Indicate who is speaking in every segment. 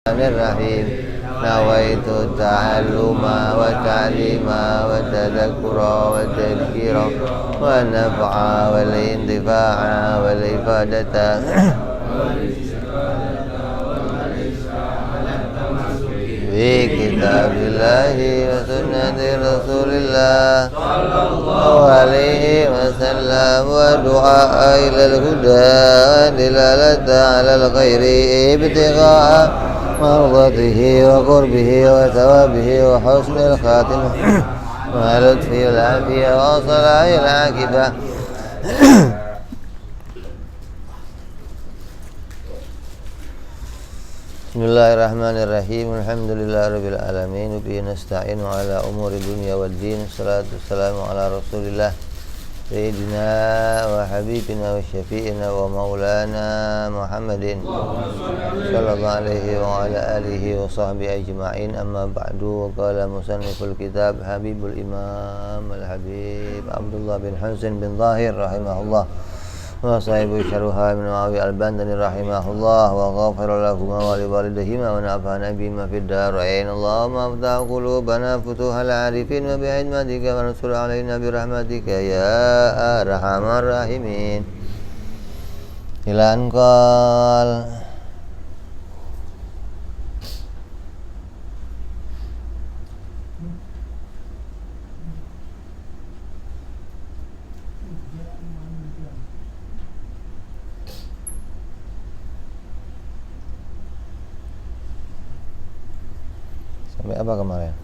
Speaker 1: Bismillahirrahmanirrahim. Nawaitu ta'alluma wa ta'lima wa tadhakkura wa tadhkira wa naf'a wal intifa'a wal ifadata fi kitabillahi wa sunnati rasulillah sallallahu alaihi wasallam wa du'a ilal huda wa dilalata alal khairi ibtigha'a مرضته وقربه وثوابه وحسن الخاتمة ولطفه العافية وصلاح العاقبة. Bismillahirrahmanirrahim. Alhamdulillahirabbil alamin. Bihi nasta'inu ala umuri dunya waddin. Salatu wassalamu ala Rasulillah Sayyidina wa habibina wa syafi'ina wa maulana Muhammadin sallallahu alaihi wa ala alihi wa sahbihi ajma'in. Amma ba'du. Qala musanniful kitab Habibul Imam Al-Habib Abdullah bin Husain bin Zahir rahimahullah wa sahibu syarha min Muawi al-Bandani rahimahullah wa ghafara lahuma wa li walidayhima wa nafa'ana bima fid darain. Allahumma aftah qulubana futuhal arifin wa bi'idmatika wa rasul alaina bi rahmatika ya arhamar rahimin. Ilan qal sampai apa kemarin?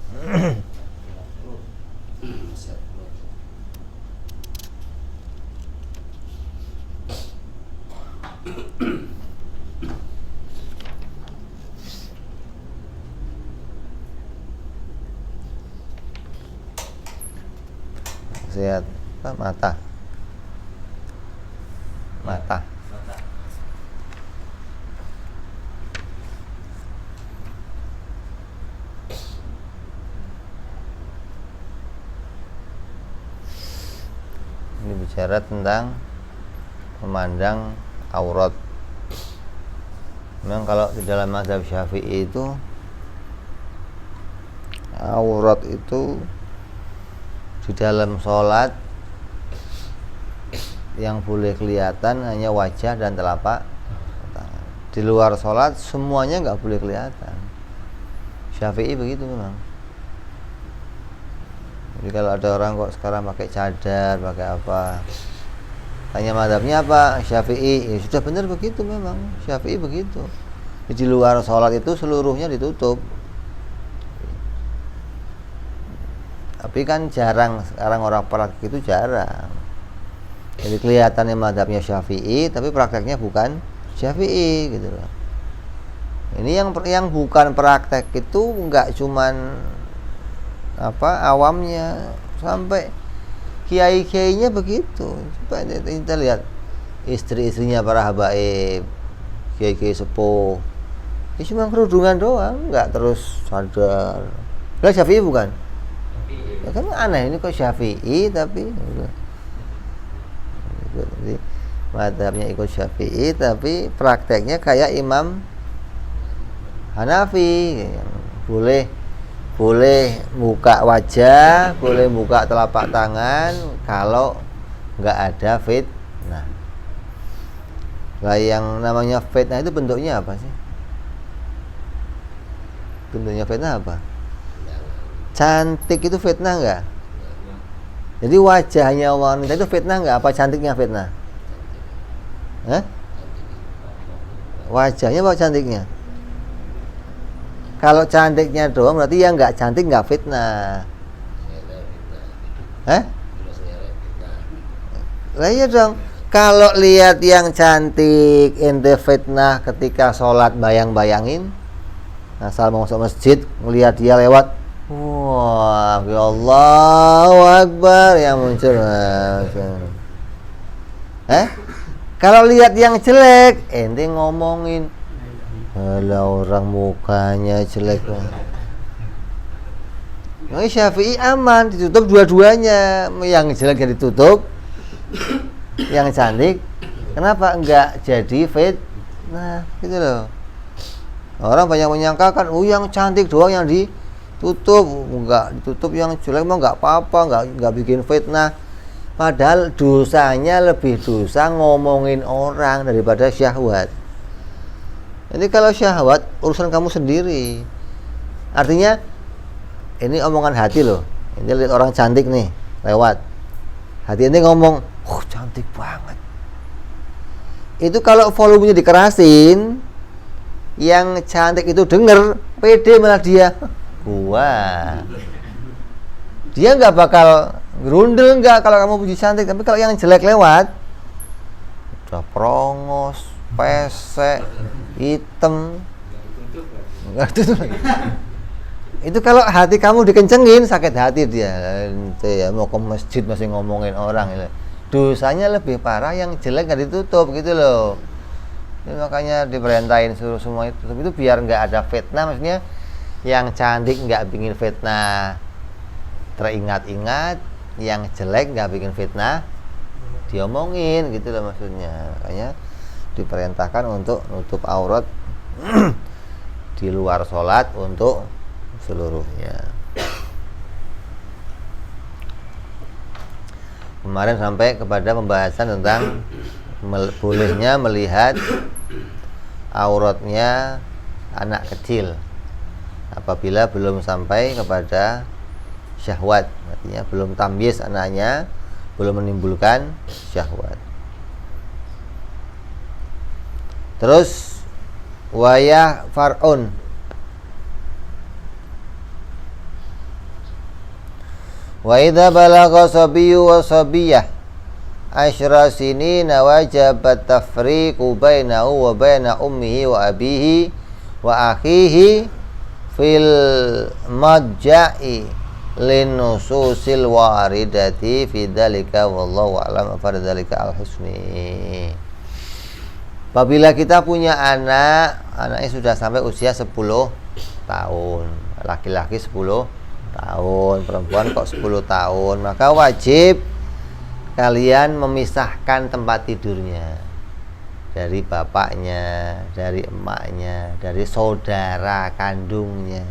Speaker 1: Sehat apa? Mata. Ini bicara tentang memandang aurat. Memang kalau di dalam mazhab Syafi'i itu aurat itu di dalam sholat yang boleh kelihatan hanya wajah dan telapak tangan. Di luar sholat semuanya nggak boleh kelihatan. Syafi'i begitu memang. Jadi kalau ada orang kok sekarang pakai cadar, pakai apa, tanya mazhabnya apa? Syafi'i. Ya sudah benar begitu memang. Syafi'i begitu. Di luar sholat itu seluruhnya ditutup. Tapi kan jarang sekarang orang praktik itu jarang. Jadi kelihatannya mazhabnya Syafi'i, tapi prakteknya bukan Syafi'i gitu loh. Ini yang bukan praktek itu enggak cuman awamnya, sampai kiai-kiainya begitu. Coba kita lihat istri-istrinya para habaib, kiai-kiai sepuh, ini cuma kerudungan doang, nggak terus sadar. Lah Syafi'i bukan? Ya kan aneh, ini kok Syafi'i tapi jadi mazhabnya ikut Syafi'i tapi prakteknya kayak Imam Hanafi. Boleh buka wajah, boleh buka telapak tangan kalau nggak ada fitnah. Lah yang namanya fitnah itu bentuknya apa sih? Bentuknya fitnah apa? Cantik itu fitnah nggak? Jadi wajahnya wanita itu fitnah nggak? Apa cantiknya fitnah? Wajahnya apa cantiknya? Kalau cantiknya doang berarti yang nggak cantik nggak fitnah. Lah iya dong. Kalau lihat yang cantik ente fitnah ketika sholat, bayang-bayangin asal mau masuk masjid ngelihat dia lewat, wah ya Allahu Akbar yang muncul. Kalau lihat yang jelek ente ngomongin, kalau orang mukanya jelek. Nah, Syafi'i aman, ditutup dua-duanya. Yang jelek jadi ditutup, yang cantik kenapa enggak jadi fitnah gitu loh. Orang banyak menyangka kan, yang cantik doang yang ditutup, enggak ditutup, yang jelek mah enggak apa-apa, enggak bikin fitnah. Padahal dosanya lebih dosa ngomongin orang daripada syahwat. Jadi kalau syahwat urusan kamu sendiri. Artinya ini omongan hati loh. Ini lihat orang cantik nih lewat. Hati ini ngomong, cantik banget. Itu kalau volumenya dikerasin, yang cantik itu denger, pede malah dia. Dia nggak bakal gerundel nggak kalau kamu puji cantik. Tapi kalau yang jelek lewat, udah prongos, pesek, hitam, nggak tutup lagi. Itu kalau hati kamu dikencengin, sakit hati dia. Ente ya mau ke masjid masih ngomongin orang ya. Dosanya lebih parah yang jelek nggak ditutup gitu loh. Jadi makanya diperintahin suruh semua itu biar nggak ada fitnah. Maksudnya yang cantik nggak bikin fitnah teringat-ingat, yang jelek nggak bikin fitnah diomongin gitu loh maksudnya. Makanya diperintahkan untuk nutup aurat di luar sholat untuk seluruhnya. Kemarin sampai kepada pembahasan tentang bolehnya melihat auratnya anak kecil apabila belum sampai kepada syahwat, artinya belum tamyiz anaknya, belum menimbulkan syahwat. Terus wayah far'un, wa idza balagha sabiyyu wa sabiyyah asyra sinina wajabat tafriqu bainahu wa baina ummihi wa abihi wa akhihi fil madja'i linususil waridati fi dzalika wallahu a'lam fadzalika al-husni. Apabila kita punya anaknya sudah sampai usia 10 tahun, laki-laki 10 tahun, perempuan kok 10 tahun, maka wajib kalian memisahkan tempat tidurnya dari bapaknya, dari emaknya, dari saudara kandungnya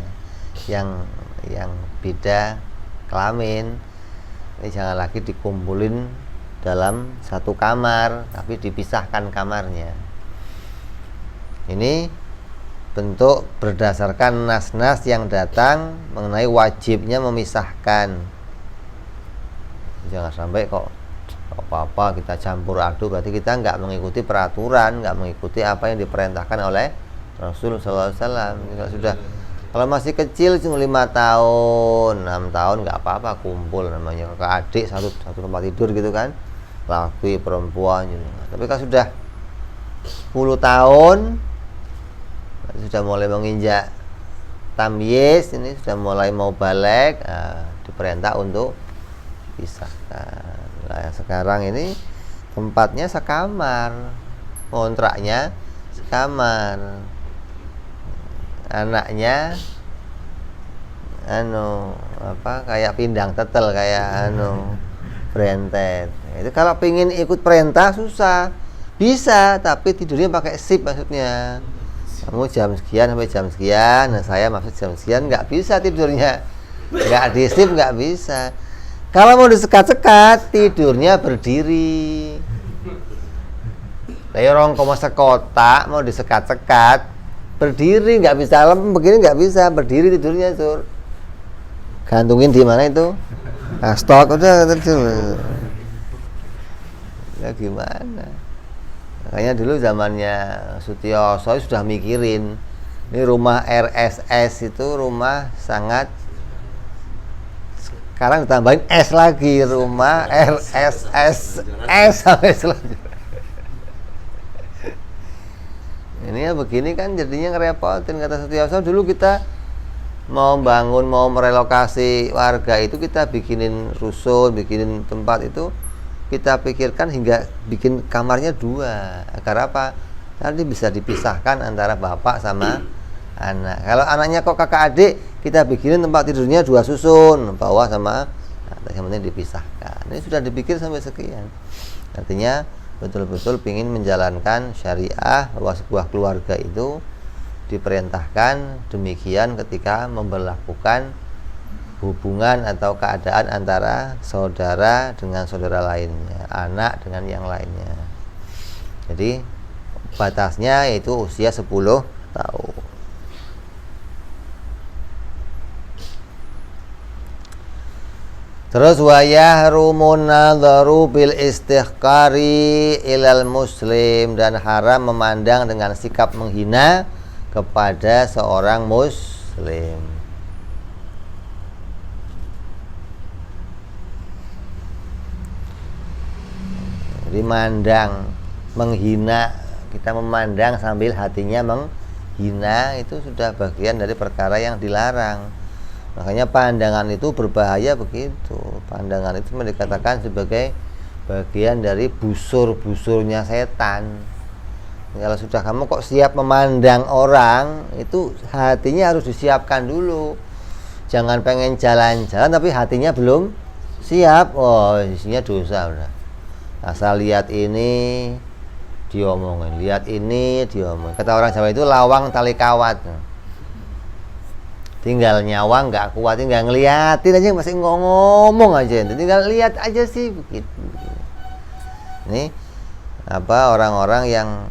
Speaker 1: yang beda kelamin. Ini jangan lagi dikumpulin dalam satu kamar, tapi dipisahkan kamarnya. Ini bentuk berdasarkan nas-nas yang datang mengenai wajibnya memisahkan. Jangan sampai kok apa-apa kita campur aduk, berarti kita nggak mengikuti peraturan, nggak mengikuti apa yang diperintahkan oleh Rasul sallallahu alaihi wasallam. Kalau masih kecil cuma 5 tahun, 6 tahun nggak apa-apa kumpul, namanya kakak adik satu tempat tidur gitu kan, laki perempuan gitu. Tapi kalau sudah 10 tahun sudah mulai menginjak tamyiz, ini sudah mulai mau balik, diperintah untuk pisahkan. Nah, sekarang ini tempatnya sekamar, kontraknya sekamar, anaknya kayak pindang tetel, kayak berentet. Itu kalau pengen ikut perintah susah, bisa tapi tidurnya pakai sip, maksudnya kamu jam sekian sampai jam sekian, nah saya maksud jam sekian, nggak bisa tidurnya, nggak di sip, nggak bisa. Kalau mau disekat-sekat tidurnya berdiri. Kayak orang koma sekotak mau disekat-sekat berdiri, nggak bisa, begini nggak bisa, berdiri tidurnya sur. Gantungin di mana itu? Stok udah tidur. Ya gimana? Makanya dulu zamannya Sutioso sudah mikirin, ini rumah RSS itu rumah sangat, sekarang ditambahin S lagi, rumah RSS S sampai selanjutnya. Ini ya begini kan jadinya ngerepotin, kata Sutioso. Dulu kita mau bangun, mau merelokasi warga itu kita bikinin rusun, bikinin tempat itu, kita pikirkan hingga bikin kamarnya 2. Agar apa? Nanti bisa dipisahkan antara bapak sama anak. Kalau anaknya kok kakak adik, kita bikinin tempat tidurnya 2 susun, bawah sama atas, yang penting dipisahkan. Ini sudah dipikir sampai sekian. Artinya betul-betul ingin menjalankan syariah bahwa sebuah keluarga itu diperintahkan demikian ketika memperlakukan hubungan atau keadaan antara saudara dengan saudara lainnya, anak dengan yang lainnya. Jadi batasnya yaitu usia 10 tahun. Terus wa yahrumun nadharu bil istihqari ilal muslim, dan haram memandang dengan sikap menghina kepada seorang muslim. Jadi mandang, menghina, kita memandang sambil hatinya menghina, itu sudah bagian dari perkara yang dilarang. Makanya pandangan itu berbahaya begitu. Pandangan itu dikatakan sebagai bagian dari busur-busurnya setan. Kalau sudah kamu kok siap memandang orang, itu hatinya harus disiapkan dulu. Jangan pengen jalan-jalan tapi hatinya belum siap. Oh, isinya dosa udah. Asal lihat ini diomongin, lihat ini diomongin. Kata orang Jawa itu lawang tali kawat. Tinggal nyawang nggak kuat, tinggal ngeliatin aja masih ngomong aja, tinggal lihat aja sih begitu. Ini apa, orang-orang yang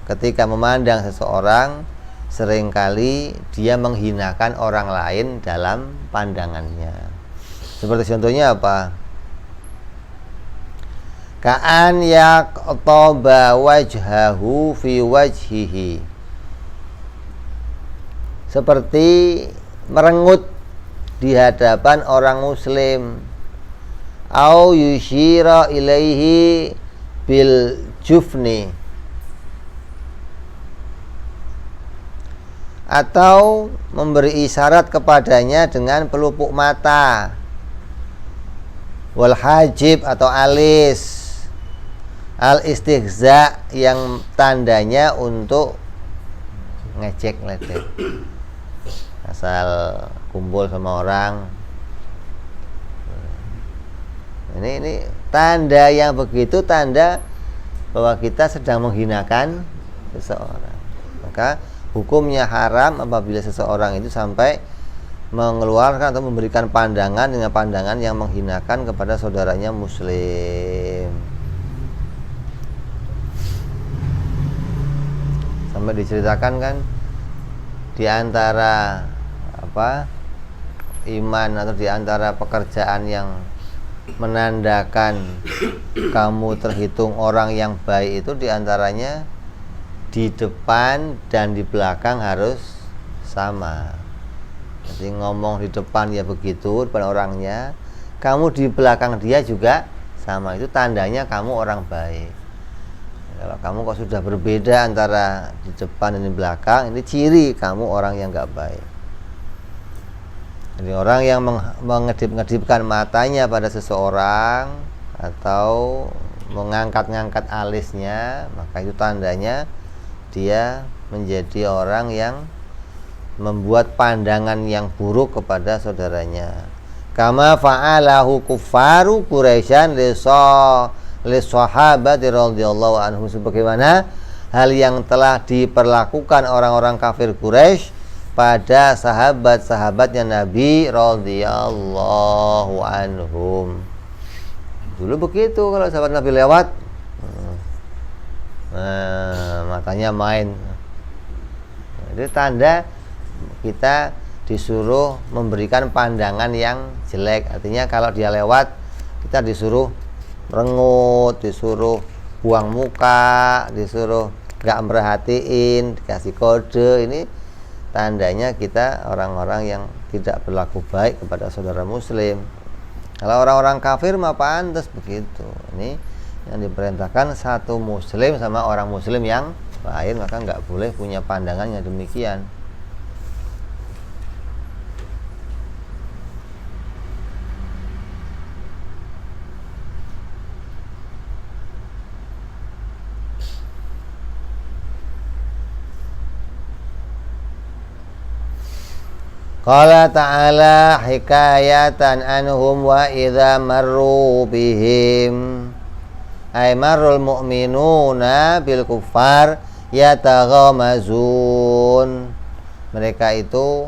Speaker 1: ketika memandang seseorang seringkali dia menghinakan orang lain dalam pandangannya. Seperti contohnya apa? Ka'an yaqtaba wajhahu fi wajhihi, seperti merengut di hadapan orang muslim, au yushira ilaihi bil jufni, atau memberi isyarat kepadanya dengan pelupuk mata, wal hajib atau alis, al istihza yang tandanya untuk ngecek-ngecek. Asal kumpul sama orang, ini tanda yang begitu, tanda bahwa kita sedang menghinakan seseorang. Maka hukumnya haram apabila seseorang itu sampai mengeluarkan atau memberikan pandangan dengan pandangan yang menghinakan kepada saudaranya muslim. Sampai diceritakan kan di antara iman atau di antara pekerjaan yang menandakan kamu terhitung orang yang baik itu diantaranya di depan dan di belakang harus sama. Jadi ngomong di depan ya begitu depan orangnya, kamu di belakang dia juga sama, itu tandanya kamu orang baik. Kalau kamu kok sudah berbeda antara di depan dan di belakang, ini ciri kamu orang yang gak baik. Jadi orang yang mengedip-ngedipkan matanya pada seseorang atau mengangkat-ngangkat alisnya, maka itu tandanya dia menjadi orang yang membuat pandangan yang buruk kepada saudaranya. Kama fa'alahu kuffaru Quraisyan li sahabati radhiyallahu anhum, sebagaimana hal yang telah diperlakukan orang-orang kafir Quraisy pada sahabat-sahabatnya Nabi radhiyallahu anhum. Dulu begitu, kalau sahabat Nabi lewat, matanya main. Itu tanda kita disuruh memberikan pandangan yang jelek. Artinya kalau dia lewat, kita disuruh merengut, disuruh buang muka, disuruh gak merhatiin, dikasih kode. Ini tandanya kita orang-orang yang tidak berlaku baik kepada saudara muslim. Kalau orang-orang kafir mah pantas begitu. Ini yang diperintahkan satu muslim sama orang muslim yang lain, maka nggak boleh punya pandangan yang demikian. Qala ta'ala hikayatan anhum wa idza marru bihim, ay marrul mu'minuna bil kuffar yataghamazun, mereka itu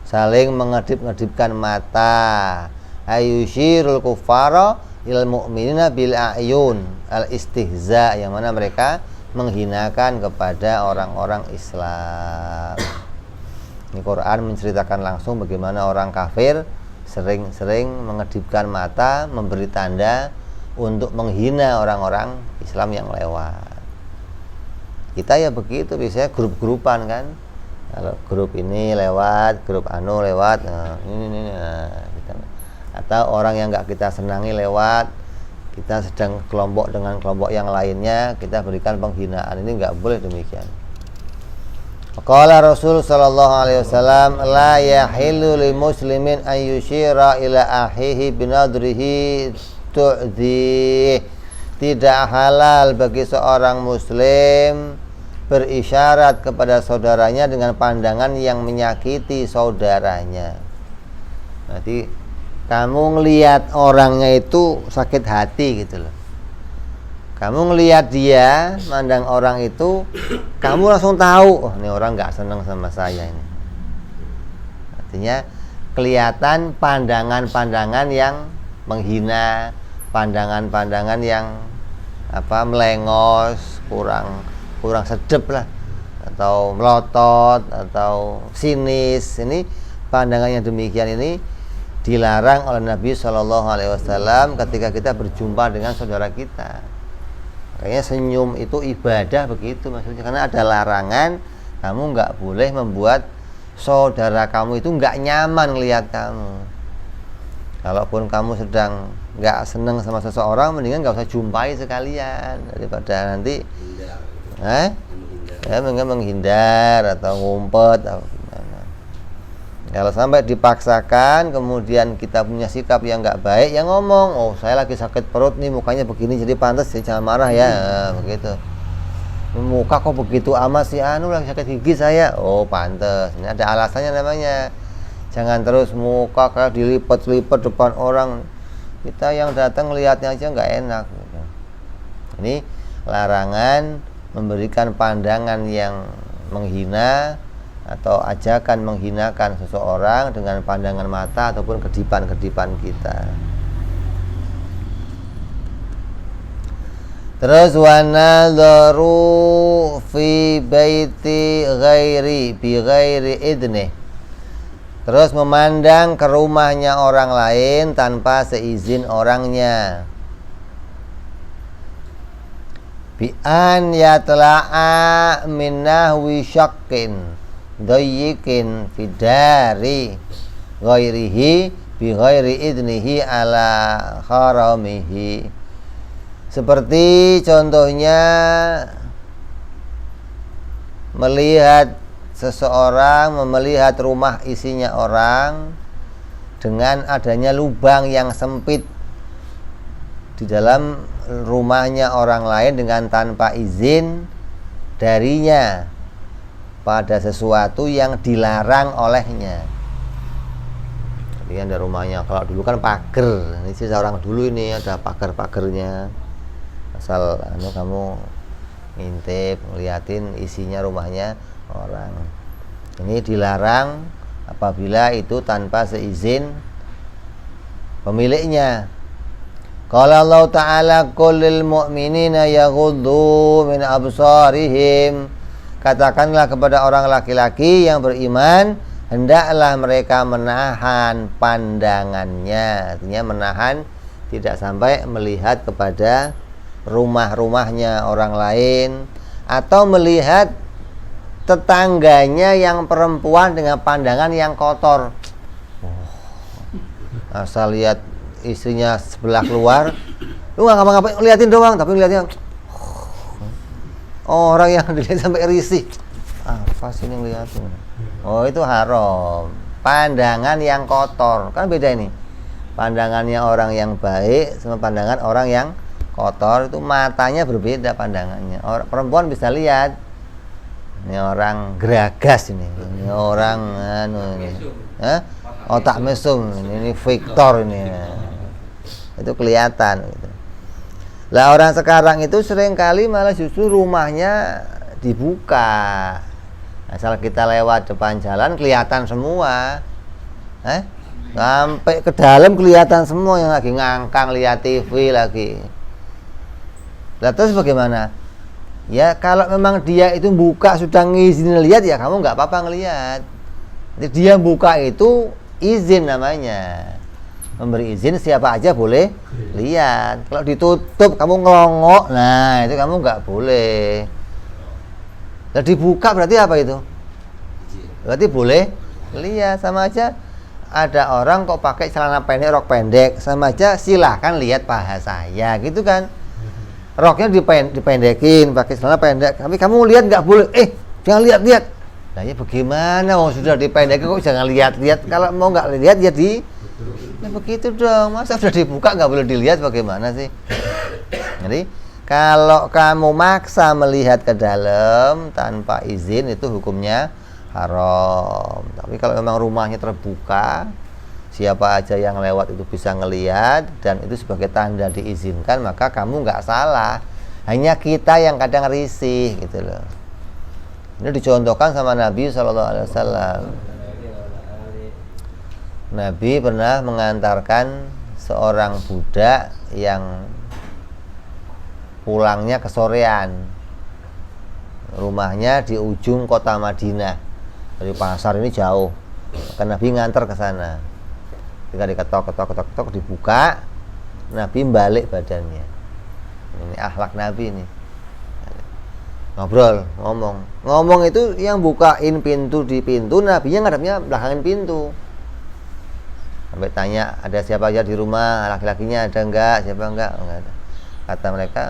Speaker 1: saling mengedip-ngedipkan mata. Ayushirul kuffara ilal mu'minina bil a'yun al istihza, yang mana mereka menghinakan kepada orang-orang Islam. Ini Quran menceritakan langsung bagaimana orang kafir sering-sering mengedipkan mata, memberi tanda untuk menghina orang-orang Islam yang lewat. Kita ya begitu, biasanya grup-grupan kan. Kalau grup ini lewat, grup anu lewat, kita. Atau orang yang nggak kita senangi lewat, kita sedang kelompok dengan kelompok yang lainnya, kita berikan penghinaan. Ini nggak boleh demikian. Qala Rasul sallallahu alaihi wasallam, la yahillu lil muslimin an yushira ila akhihi binadrihi tu'dhi. Tidak halal bagi seorang muslim berisyarat kepada saudaranya dengan pandangan yang menyakiti saudaranya. Nanti kamu ngelihat orangnya itu sakit hati gitu loh. Kamu ngelihat dia, mandang orang itu, kamu langsung tahu, oh ini orang nggak senang sama saya ini. Artinya kelihatan pandangan-pandangan yang menghina, pandangan-pandangan yang melengos, kurang sedep lah, atau melotot, atau sinis. Ini pandangan yang demikian ini dilarang oleh Nabi SAW ketika kita berjumpa dengan saudara kita. Kayaknya senyum itu ibadah begitu maksudnya, karena ada larangan kamu nggak boleh membuat saudara kamu itu nggak nyaman ngelihat kamu. Kalaupun kamu sedang nggak seneng sama seseorang, mendingan nggak usah jumpai sekalian daripada nanti menghindar atau ngumpet atau gimana. Kalau sampai dipaksakan, kemudian kita punya sikap yang nggak baik, yang ngomong, oh saya lagi sakit perut nih, mukanya begini, jadi pantas, jangan marah ya, begitu. Muka kok begitu amat sih, lagi sakit gigi saya, oh pantas. Ini ada alasannya namanya. Jangan terus muka kayak dilipat-lipat depan orang. Kita yang datang lihatnya aja nggak enak. Gitu. Ini larangan memberikan pandangan yang menghina atau ajakan menghinakan seseorang dengan pandangan mata ataupun kedipan-kedipan kita. Terus wa nadharu fi baiti ghairi bi ghairi idnih. Terus memandang ke rumahnya orang lain tanpa seizin orangnya. Bi an yatla'a min nahwi syaqqin dayyikin fidari ghairihi bi ghairi idnihi ala haramihi. Seperti contohnya melihat seseorang melihat rumah isinya orang dengan adanya lubang yang sempit di dalam rumahnya orang lain dengan tanpa izin darinya pada sesuatu yang dilarang olehnya. Jadi ada rumahnya, kalau dulu kan pagar, ini sih orang dulu ini ada pagar-pagarnya. Asal kamu ngintip, ngeliatin isinya rumahnya orang. Ini dilarang apabila itu tanpa seizin pemiliknya. Qala Allah Ta'ala qul lil mu'minina yaghuddu min absarihim. Katakanlah kepada orang laki-laki yang beriman, hendaklah mereka menahan pandangannya. Artinya menahan tidak sampai melihat kepada rumah-rumahnya orang lain, atau melihat tetangganya yang perempuan dengan pandangan yang kotor. Asal lihat istrinya sebelah keluar, lu nggak ngapa-ngapain, liatin doang, tapi ngeliatnya orang yang dilihat sampai risih. Apa sih ini ngeliatin? Oh, itu haram. Pandangan yang kotor, kan beda ini. Pandangannya orang yang baik sama pandangan orang yang kotor, itu matanya berbeda pandangannya. Perempuan bisa lihat, ini orang geragas ini orang otak mesum, ini Victor ini. Itu kelihatan gitu. Lah orang sekarang itu seringkali malah justru rumahnya dibuka. Asal kita lewat depan jalan kelihatan semua. Sampai ke dalam kelihatan semua, yang lagi ngangkang lihat TV lagi. Lah terus bagaimana? Ya kalau memang dia itu buka sudah ngizin lihat, ya kamu nggak apa-apa ngelihat. Jadi dia buka itu izin namanya. Memberi izin siapa aja boleh lihat. Kalau ditutup kamu ngelongok, nah itu kamu nggak boleh. Jadi buka berarti apa itu? Berarti boleh lihat. Sama aja ada orang kok pakai celana pendek, rok pendek, sama aja silahkan lihat paha saya, gitu kan? Roknya dipendekin, pakai celana pendek, tapi kamu lihat nggak boleh. Jangan lihat-lihat. Nah ya bagaimana? Sudah dipendekin kok jangan lihat-lihat. Kalau mau nggak lihat ya ya begitu dong. Masa sudah dibuka nggak boleh dilihat, bagaimana sih? Jadi kalau kamu maksa melihat ke dalam tanpa izin, itu hukumnya haram. Tapi kalau memang rumahnya terbuka, siapa aja yang lewat itu bisa ngelihat, dan itu sebagai tanda diizinkan, maka kamu nggak salah. Hanya kita yang kadang risih gitu loh. Ini dicontohkan sama Nabi SAW. Nabi pernah mengantarkan seorang budak yang pulangnya kesorean. Rumahnya di ujung kota Madinah. Dari pasar ini jauh. Maka Nabi ngantar ke sana. Ketika diketok, dibuka, Nabi balik badannya. Ini akhlak Nabi ini. Ngobrol, ngomong itu yang bukain pintu di pintu, Nabinya ngadepnya belakangin pintu. Sampai tanya, ada siapa aja di rumah, laki-lakinya ada enggak, siapa enggak ada. Kata mereka,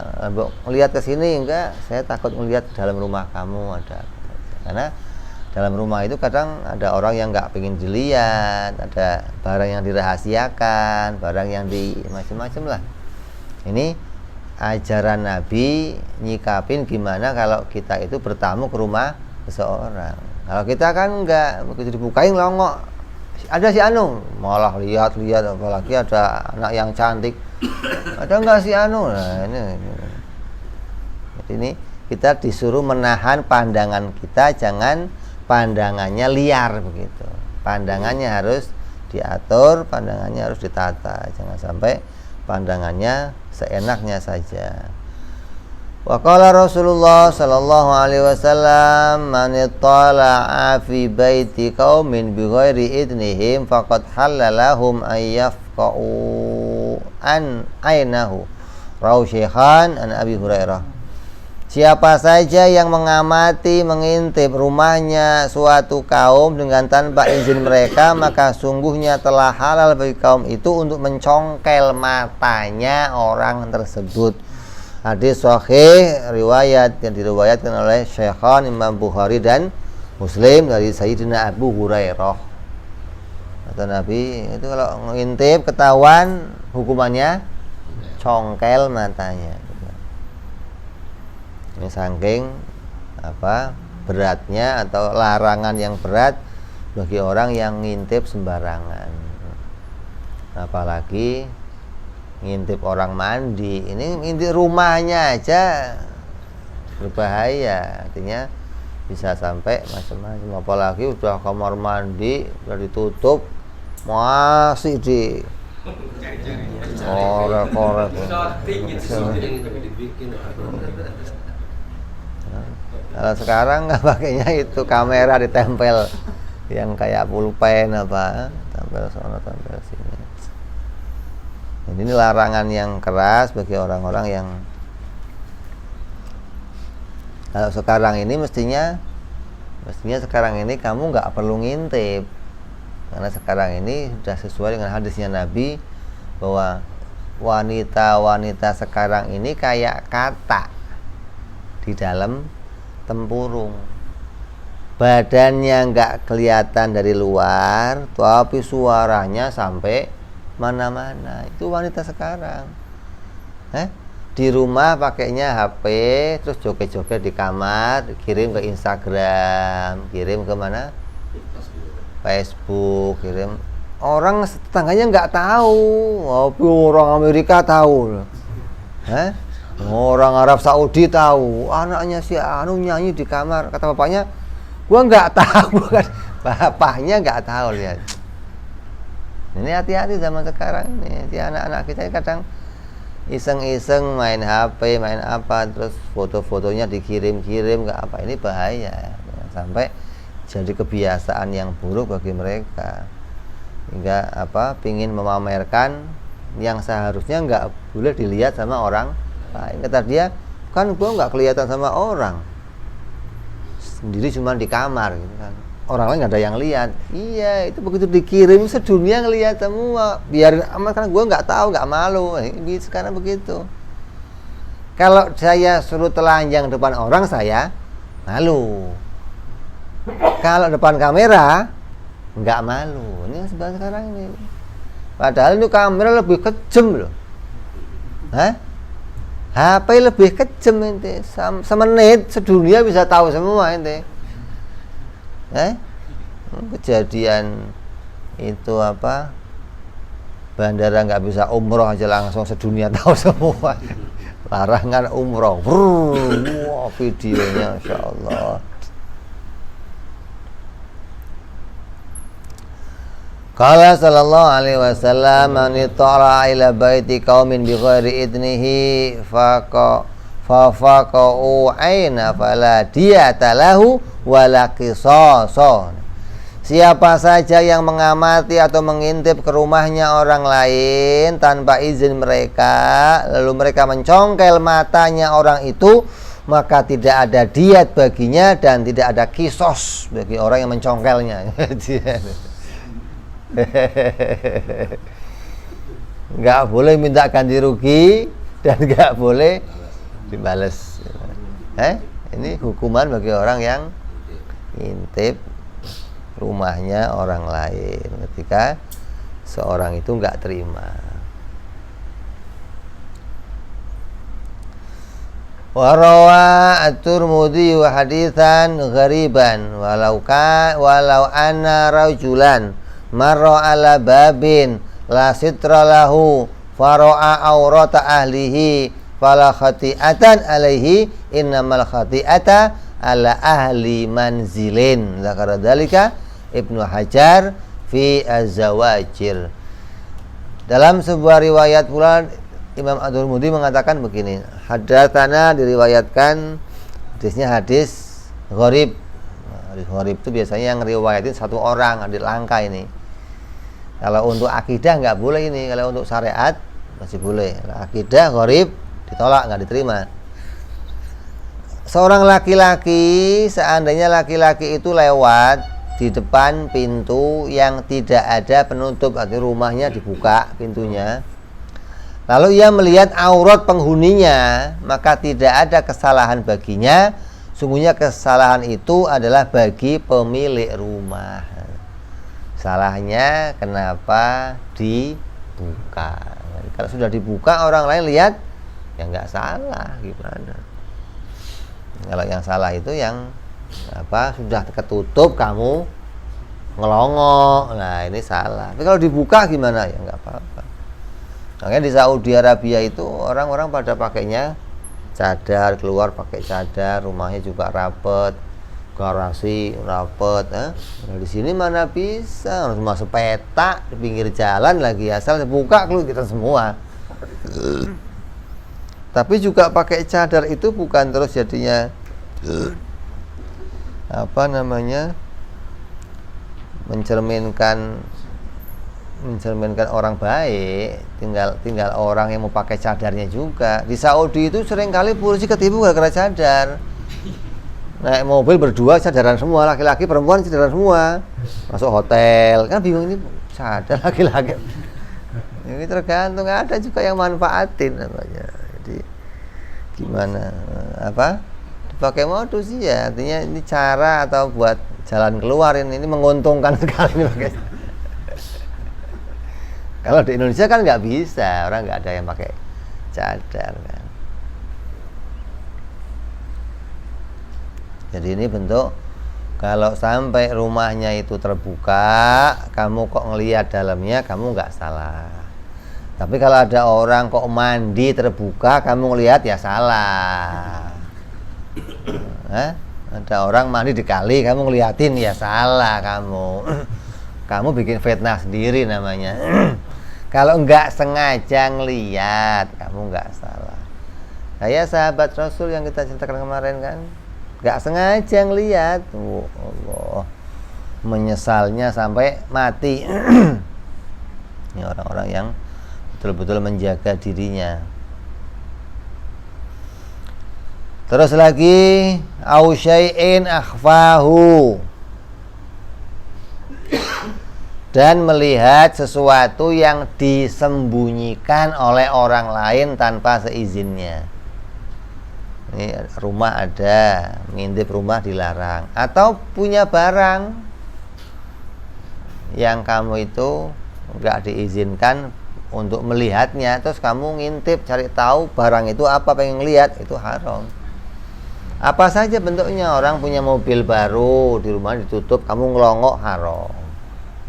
Speaker 1: lihat ke sini enggak, saya takut melihat dalam rumah kamu ada. Karena dalam rumah itu kadang ada orang yang enggak pengen dilihat, ada barang yang dirahasiakan, barang yang macam-macam lah. Ini ajaran Nabi nyikapin gimana kalau kita itu bertamu ke rumah seseorang. Kalau kita kan enggak, begitu dibukain longok. Ada si Anu, malah lihat, apalagi ada anak yang cantik. Ada enggak si Anu? Nah, ini kita disuruh menahan pandangan kita, jangan pandangannya liar begitu. Pandangannya harus diatur, pandangannya harus ditata. Jangan sampai pandangannya seenaknya saja. Wa qala Rasulullah sallallahu alaihi wasallam, man ittala'a fi baiti qaumin bighairi idnihim faqad halalahum ay yafqa'u an ainahu. Rawi Syekhan an Abi Hurairah. Siapa saja yang mengamati, mengintip rumahnya suatu kaum dengan tanpa izin mereka, maka sungguhnya telah halal bagi kaum itu untuk mencongkel matanya orang tersebut. Hadis sahih, riwayat yang diriwayatkan oleh Syekhan Imam Bukhari dan Muslim dari Sayyidina Abu Hurairah. Kata Nabi, itu kalau ngintip ketahuan hukumannya congkel matanya. Ini saking beratnya atau larangan yang berat bagi orang yang ngintip sembarangan. Apalagi ngintip orang mandi. Ini ngintip rumahnya aja berbahaya, artinya bisa sampai macam-macam. Apalagi udah kamar mandi udah ditutup, masih di korek-korek. Kalau sekarang nggak pakainya itu kamera ditempel yang kayak pulpen tempel sana tempel sini. Jadi ini larangan yang keras bagi orang-orang yang kalau sekarang ini mestinya sekarang ini kamu nggak perlu ngintip, karena sekarang ini sudah sesuai dengan hadisnya Nabi bahwa wanita-wanita sekarang ini kayak katak di dalam tempurung, badannya nggak kelihatan dari luar, tapi suaranya sampai mana-mana. Itu wanita sekarang. Di rumah pakainya HP, terus joget-joget di kamar, kirim ke Instagram, kirim ke mana? Facebook, kirim. Orang tetangganya nggak tahu, tapi orang Amerika tahu. Orang Arab Saudi tahu anaknya si Anu nyanyi di kamar, kata bapaknya, gua nggak tahu kan. Bapaknya nggak tahu, lihat. Ini hati-hati zaman sekarang ini, di anak-anak kita kadang iseng-iseng main HP, main apa, terus foto-fotonya dikirim-kirim nggak apa, ini bahaya. Sampai jadi kebiasaan yang buruk bagi mereka, hingga pingin memamerkan yang seharusnya nggak boleh dilihat sama orang lain. Kata dia, kan gua nggak kelihatan sama orang, sendiri cuma di kamar gitu kan, orang lain nggak ada yang lihat. Iya, itu begitu dikirim sedunia ngelihat semua, biarin amat kan, gua nggak tahu, nggak malu. Ini sekarang begitu. Kalau saya suruh telanjang depan orang, saya malu. Kalau depan kamera nggak malu. Ini sekarang ini. Padahal itu kamera lebih kejam loh. HP lebih kejam ente. Semenit sedunia bisa tahu semua ente. Kejadian itu bandara nggak bisa umroh aja langsung sedunia tahu semua. Larangan umroh. Wah, videonya Masya Allah. Qala sallallahu alaihi wasallam, man ittara ila baiti qaumin bi ghairi idnihi faqa'u aina fala diyata lahu wala qisasa. Siapa saja yang mengamati atau mengintip ke rumahnya orang lain tanpa izin mereka, lalu mereka mencongkel matanya orang itu, maka tidak ada diat baginya dan tidak ada kisos bagi orang yang mencongkelnya. Nggak boleh minta ganti rugi dan nggak boleh dibales. Ini hukuman bagi orang yang ngintip rumahnya orang lain ketika seorang itu nggak terima. Warawa at-Tirmidzi wa haditsan ghariban walau anna rajulan marra ala babin la sitra lahu fara'a aurata ahlihi fala khati'atan alaihi innamal khati'ata ala ahli manzilin. Zakara dzalika Ibnu Hajar fi Az-Zawajir. Dalam sebuah riwayat pula Imam At-Tirmidzi mengatakan begini, hadatsana diriwayatkan, hadisnya hadis gharib. Hadis gharib itu biasanya yang riwayatin satu orang, hadis langka ini. Kalau untuk akidah nggak boleh ini, kalau untuk syariat masih boleh. Akidah gharib ditolak, nggak diterima. Seorang laki-laki, seandainya laki-laki itu lewat di depan pintu yang tidak ada penutup, artinya rumahnya dibuka pintunya, lalu ia melihat aurat penghuninya, maka tidak ada kesalahan baginya. Sungguhnya kesalahan itu adalah bagi pemilik rumah. Salahnya kenapa dibuka? Kalau sudah dibuka orang lain lihat, ya nggak salah, gimana? Kalau yang salah itu yang sudah ketutup kamu ngelongok, nah ini salah. Tapi kalau dibuka gimana? Ya nggak apa-apa. Makanya di Saudi Arabia itu orang-orang pada pakainya cadar, keluar pakai cadar, rumahnya juga rapet, garasi rapet. Nah, di sini mana bisa, harus masuk peta di pinggir jalan lagi, asal buka keluar kita semua. Tapi juga pakai cadar itu bukan terus jadinya mencerminkan orang baik. Tinggal orang yang mau pakai cadarnya juga. Di Saudi itu seringkali polisi ketipu gara-gara cadar. Naik mobil berdua cadaran semua, laki-laki perempuan cadaran semua. Masuk hotel kan bingung, ini cadar laki-laki. Ini tergantung, ada juga yang manfaatin namanya. Jadi gimana dipakai modus sih ya, artinya ini cara atau buat jalan keluar, ini menguntungkan sekali ini pakai. Kalau di Indonesia kan nggak bisa, orang nggak ada yang pakai cadar kan. Jadi ini bentuk, kalau sampai rumahnya itu terbuka, kamu kok ngelihat dalamnya, kamu nggak salah. Tapi kalau ada orang kok mandi terbuka, kamu ngelihat, ya salah. Ada orang mandi di kali, kamu ngeliatin, ya salah kamu. Kamu bikin fitnah sendiri namanya. Kalau enggak sengaja ngeliat, kamu enggak salah. Kayak sahabat Rasul yang kita ceritakan kemarin kan, enggak sengaja ngeliat, Allah, menyesalnya sampai mati. Ini orang-orang yang betul-betul menjaga dirinya. Terus lagi, au syai'in akhfahu, dan melihat sesuatu yang disembunyikan oleh orang lain tanpa seizinnya. Ini rumah ada, ngintip rumah dilarang, atau punya barang yang kamu itu enggak diizinkan untuk melihatnya, terus kamu ngintip cari tahu barang itu apa, pengen lihat, itu haram. Apa saja bentuknya. Orang punya mobil baru di rumah ditutup, kamu ngelongok, haram.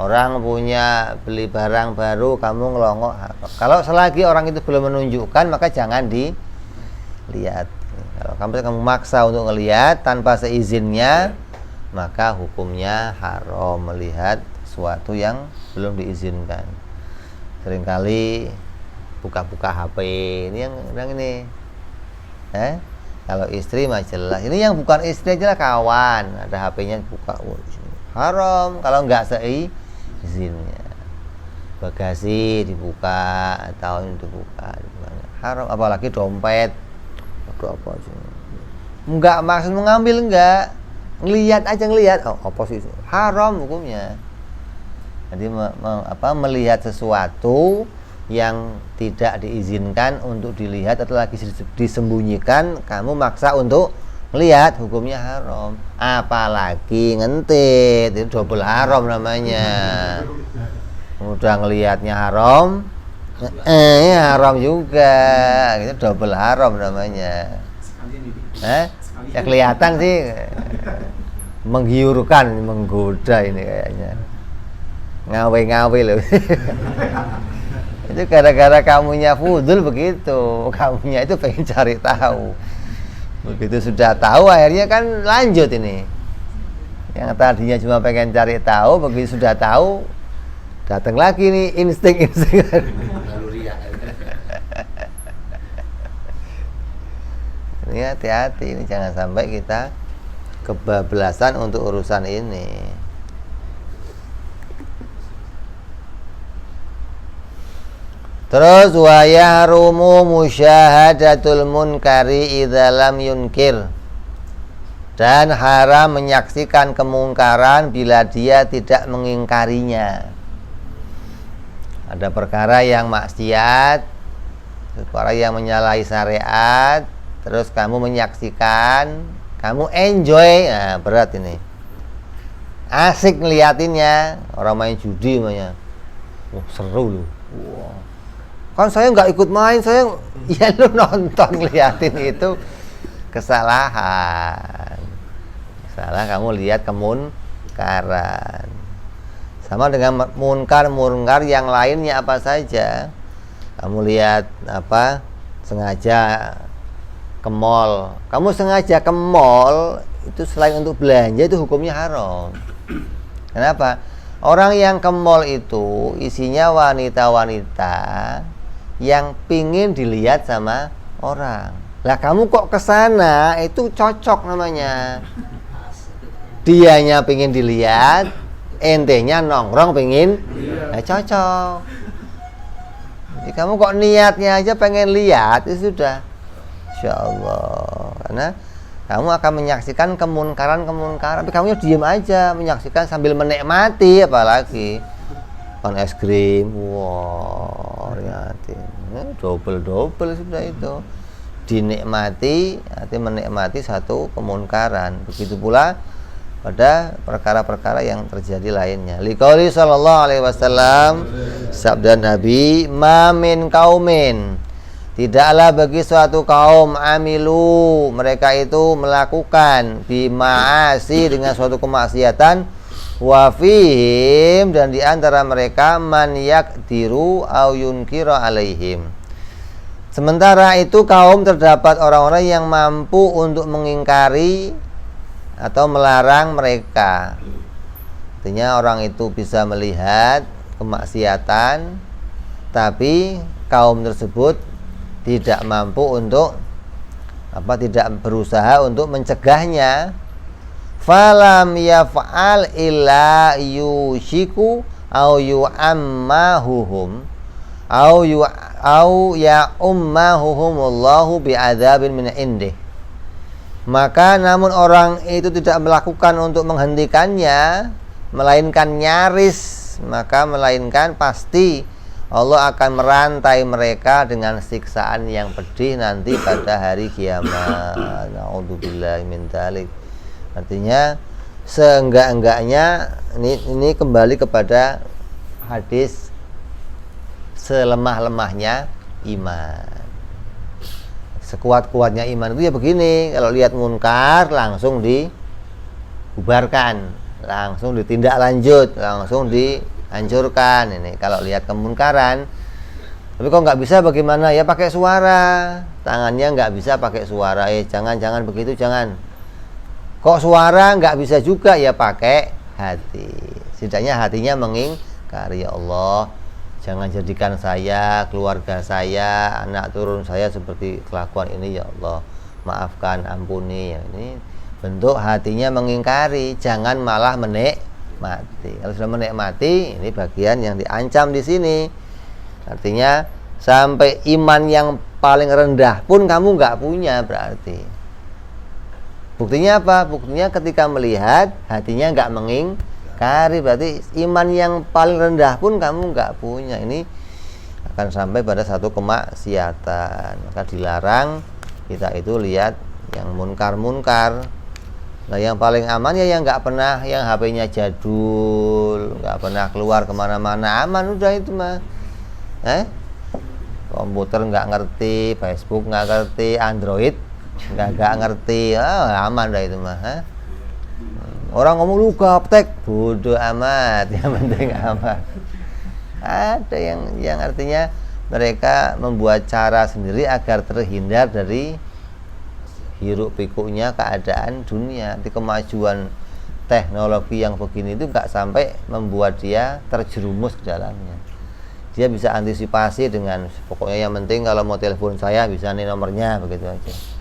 Speaker 1: Orang punya beli barang baru, kamu ngelongok, haram. Kalau selagi orang itu belum menunjukkan, maka jangan dilihat. Kalau kamu maksa untuk ngelihat tanpa seizinnya, maka hukumnya haram melihat sesuatu yang belum diizinkan. Seringkali buka-buka HP, ini yang ini. Kalau istri mah jelas. Ini yang bukan istri aja lah, kawan, ada HP-nya buka, haram kalau nggak seizinnya. Bagasi dibuka atau dibuka, haram. Apalagi dompet, atau apa sih? Nggak maksud mengambil, enggak, ngelihat aja, ngelihat, apa sih, haram hukumnya. Jadi melihat sesuatu yang tidak diizinkan untuk dilihat atau lagi disembunyikan, kamu maksa untuk melihat, hukumnya haram. Apalagi ngentip, itu double haram namanya. Udah ngelihatnya haram, haram juga, itu double haram namanya. Ya kelihatan sih menggiurkan, menggoda ini kayaknya. Ngawe-ngawe loh. Itu gara-gara kamunya fudul begitu, kamunya itu pengen cari tahu. Begitu sudah tahu, akhirnya kan lanjut ini. Yang tadinya cuma pengen cari tahu, begitu sudah tahu, datang lagi nih insting-insting. Ini hati-hati, ini jangan sampai kita kebablasan untuk urusan ini. Terus wa yahrumu musyahadatul munkari idza lam yunkir, dan haram menyaksikan kemungkaran bila dia tidak mengingkarinya. Ada perkara yang maksiat, perkara yang menyalahi syariat, terus kamu menyaksikan, kamu enjoy, nah berat ini. Asik ngeliatinnya, orang main judi namanya. Seru loh. Wow. Kan saya nggak ikut main, saya ya lu nonton ngeliatin itu kesalahan. Salah kamu lihat kemunkaran. Sama dengan munkar yang lainnya apa saja. Kamu lihat apa, sengaja ke mall. Kamu sengaja ke mall, itu selain untuk belanja itu hukumnya haram. Kenapa? Orang yang ke mall itu isinya wanita-wanita yang pingin dilihat sama orang. Lah kamu kok kesana, itu cocok namanya. Dianya pingin dilihat, entenya nongkrong pingin, cocok. Jadi kamu kok niatnya aja pengen lihat, itu sudah, Insya Allah. Karena kamu akan menyaksikan kemunkaran, tapi kamu diam aja, menyaksikan sambil menikmati, apalagi on es krim, wow, double sudah itu. Dinikmati, artinya menikmati satu kemunkaran. Begitu pula pada perkara-perkara yang terjadi lainnya. Liqauli sallallahu alaihi wasallam, sabda Nabi, ma min kaumin, tidaklah bagi suatu kaum, amilu, mereka itu melakukan bima'asi, dengan suatu kemaksiatan, Wa fihim, dan di antara mereka man yakdiru au yunkira alaihim. Sementara itu kaum terdapat orang-orang yang mampu untuk mengingkari atau melarang mereka. Artinya orang itu bisa melihat kemaksiatan, tapi kaum tersebut tidak mampu untuk tidak berusaha untuk mencegahnya. Falam yaf'al illa yushiku au yu'ammahuhum au ya ummahuhumullahu bi'adzabin min indih. Maka namun orang itu tidak melakukan untuk menghentikannya, melainkan nyaris, melainkan pasti Allah akan merantai mereka dengan siksaan yang pedih nanti pada hari kiamat. Na'udzubillahi min dzalik. Artinya seenggak-enggaknya ini kembali kepada hadis selemah-lemahnya iman. Sekuat-kuatnya iman itu ya begini, kalau lihat munkar langsung dibubarkan, langsung ditindak lanjut, langsung dihancurkan. Ini kalau lihat kemunkaran. Tapi kok nggak bisa bagaimana? Ya pakai suara. Tangannya nggak bisa pakai suara. Jangan begitu, jangan. Kok suara nggak bisa juga? Ya pakai hati. Setidaknya hatinya mengingkari, ya Allah, jangan jadikan saya, keluarga saya, anak turun saya seperti kelakuan ini, ya Allah, maafkan, ampuni. Ya, ini bentuk hatinya mengingkari, jangan malah menikmati. Kalau sudah menikmati, ini bagian yang diancam di sini. Artinya sampai iman yang paling rendah pun kamu nggak punya berarti. Buktinya apa? Buktinya ketika melihat hatinya nggak mengingkari, berarti iman yang paling rendah pun kamu nggak punya. Ini akan sampai pada satu kemaksiatan. Maka dilarang kita itu lihat yang munkar-munkar. Nah, yang paling aman ya yang nggak pernah, yang HP-nya jadul, nggak pernah keluar kemana-mana, aman udah itu mah. Komputer nggak ngerti, Facebook nggak ngerti, Android nggak ngerti, aman dah itu mah. Orang ngomong lu gaptek, bodoh amat, yang penting aman. Ada yang artinya mereka membuat cara sendiri agar terhindar dari hiruk pikuknya keadaan dunia. Di kemajuan teknologi yang begini itu nggak sampai membuat dia terjerumus ke dalamnya. Dia bisa antisipasi dengan pokoknya yang penting kalau mau telepon saya bisa nih nomornya, begitu aja.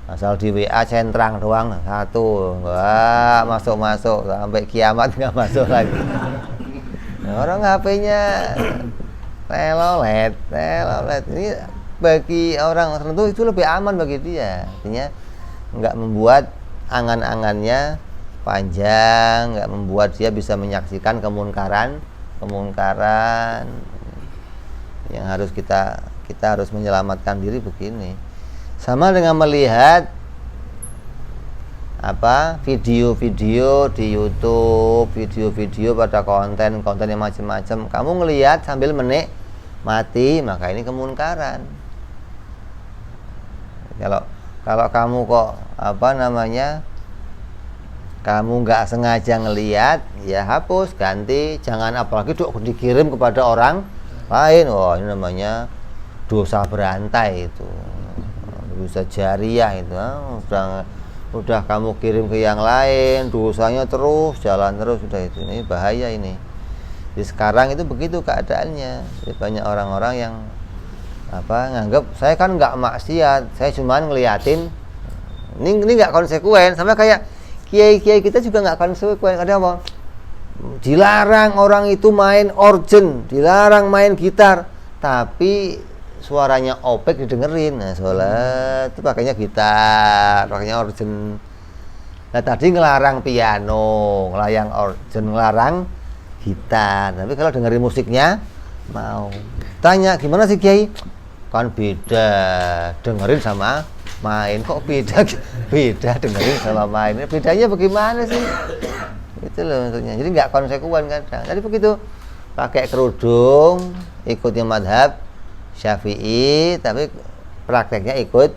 Speaker 1: Asal di WA centrang doang satu, wah masuk sampai kiamat nggak masuk lagi. Nah, orang HP-nya telolet. Ini bagi orang tertentu itu lebih aman bagi dia. Artinya nggak membuat angan-angannya panjang, nggak membuat dia bisa menyaksikan kemungkaran yang harus kita harus menyelamatkan diri begini. Sama dengan melihat video-video di YouTube, video-video pada konten yang macam-macam. Kamu ngelihat sambil menikmati, maka ini kemunkaran. Kalau kamu kok kamu nggak sengaja ngelihat, ya hapus, ganti, jangan apalagi dikirim kepada orang lain. Ini namanya dosa berantai itu. Dosa jariah itu, udah kamu kirim ke yang lain, dosanya jalan terus sudah itu. Ini bahaya ini. Jadi sekarang itu begitu keadaannya. Jadi banyak orang-orang yang nganggap saya kan nggak maksiat, saya cuma ngeliatin. Ini nggak konsekuen, sama kayak kiai-kiai kita juga nggak konsekuen. Ada apa? Dilarang orang itu main organ, dilarang main gitar, tapi suaranya opek didengerin. Nah, sholat itu pakainya gitar, pakainya organ. Nah, tadi ngelarang piano, ngelarang organ, ngelarang gitar. Tapi kalau dengerin musiknya mau. Tanya, gimana sih Kiai? Kan beda dengerin sama main. Kok beda dengerin sama main? Bedanya bagaimana sih? Itu loh maksudnya. Jadi nggak konsekuen kadang. Jadi begitu pakai kerudung, ikutnya madhab Syafi'i, tapi prakteknya ikut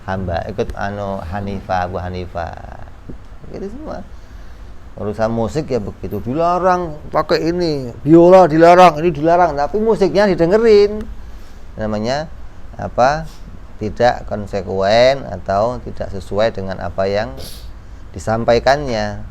Speaker 1: Hanifah, Abu Hanifah. Gitu semua. Urusan musik ya begitu, dilarang pakai ini, biola dilarang, ini dilarang, tapi musiknya didengerin. Namanya apa? Tidak konsekuen atau tidak sesuai dengan apa yang disampaikannya.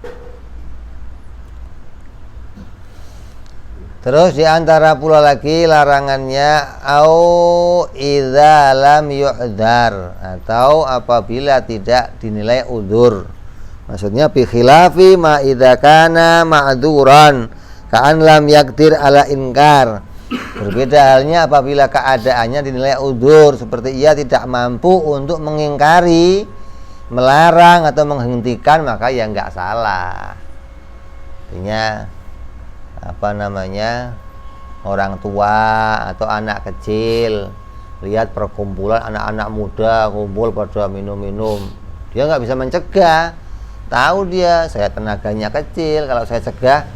Speaker 1: Terus diantara pula lagi larangannya au idza lam yu'dzar, atau apabila tidak dinilai udzur. Maksudnya bi khilafi ma idza kana ma'dzuran ka'an lam yaqdir ala inkar. Berbeda halnya apabila keadaannya dinilai udzur, seperti ia tidak mampu untuk mengingkari, melarang atau menghentikan, maka ya enggak salah. Artinya apa namanya, orang tua atau anak kecil lihat perkumpulan anak-anak muda kumpul pada minum-minum, dia nggak bisa mencegah. Tahu dia, saya tenaganya kecil, kalau saya cegah,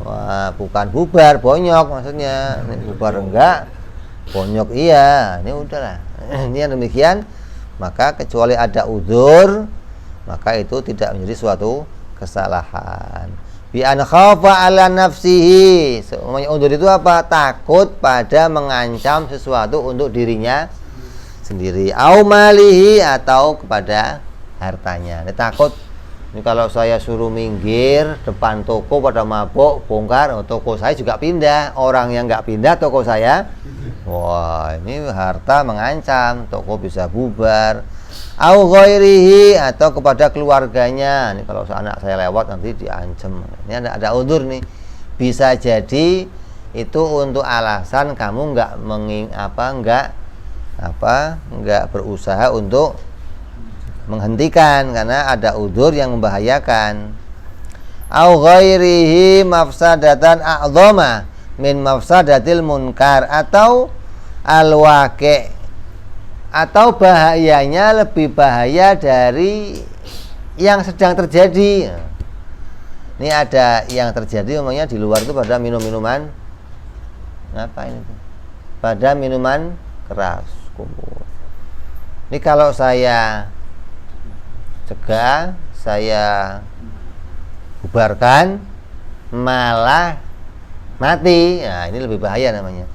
Speaker 1: wah, bukan bubar, bonyok maksudnya. Ini bubar enggak, bonyok iya, ini udahlah. Ini yang demikian, maka kecuali ada udzur, maka itu tidak menjadi suatu kesalahan. Bi an khafa ala nafsihi. Semuanya udzur itu apa? Takut pada mengancam sesuatu untuk dirinya sendiri. Au malihi, atau kepada hartanya. Ini takut. Ini kalau saya suruh minggir depan toko pada mabuk, bongkar, toko saya juga pindah. Orang yang nggak pindah, toko saya, wah ini harta mengancam, toko bisa bubar. Au ghairihi, atau kepada keluarganya. Ini kalau anak saya lewat nanti diancam. Ini ada udzur nih. Bisa jadi itu untuk alasan kamu nggak berusaha untuk menghentikan karena ada udzur yang membahayakan. Au ghairihi mafsadatan a'dhama min mafsadatil munkar, atau al-waqi', atau bahayanya lebih bahaya dari yang sedang terjadi. Ini ada yang terjadi umumnya di luar itu pada minum-minuman apa ini? Pada minuman keras kumpul. Ini kalau saya cegah, saya bubarkan, malah mati. Nah, ini lebih bahaya namanya.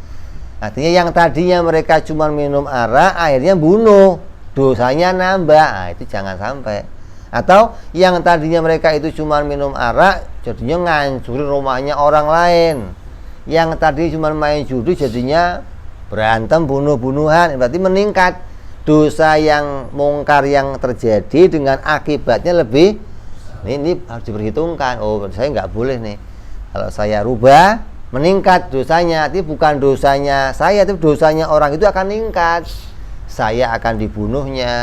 Speaker 1: Artinya yang tadinya mereka cuma minum arak, akhirnya bunuh, dosanya nambah. Nah, itu jangan sampai. Atau yang tadinya mereka itu cuma minum arak, jadinya ngancurin rumahnya orang lain. Yang tadi cuma main judi, jadinya berantem, bunuh-bunuhan. Berarti meningkat. Dosa yang mungkar yang terjadi dengan akibatnya lebih. Ini harus diperhitungkan. Oh, saya nggak boleh nih. Kalau saya rubah, meningkat dosanya. Itu bukan dosanya saya, itu dosanya orang itu akan meningkat. Saya akan dibunuhnya,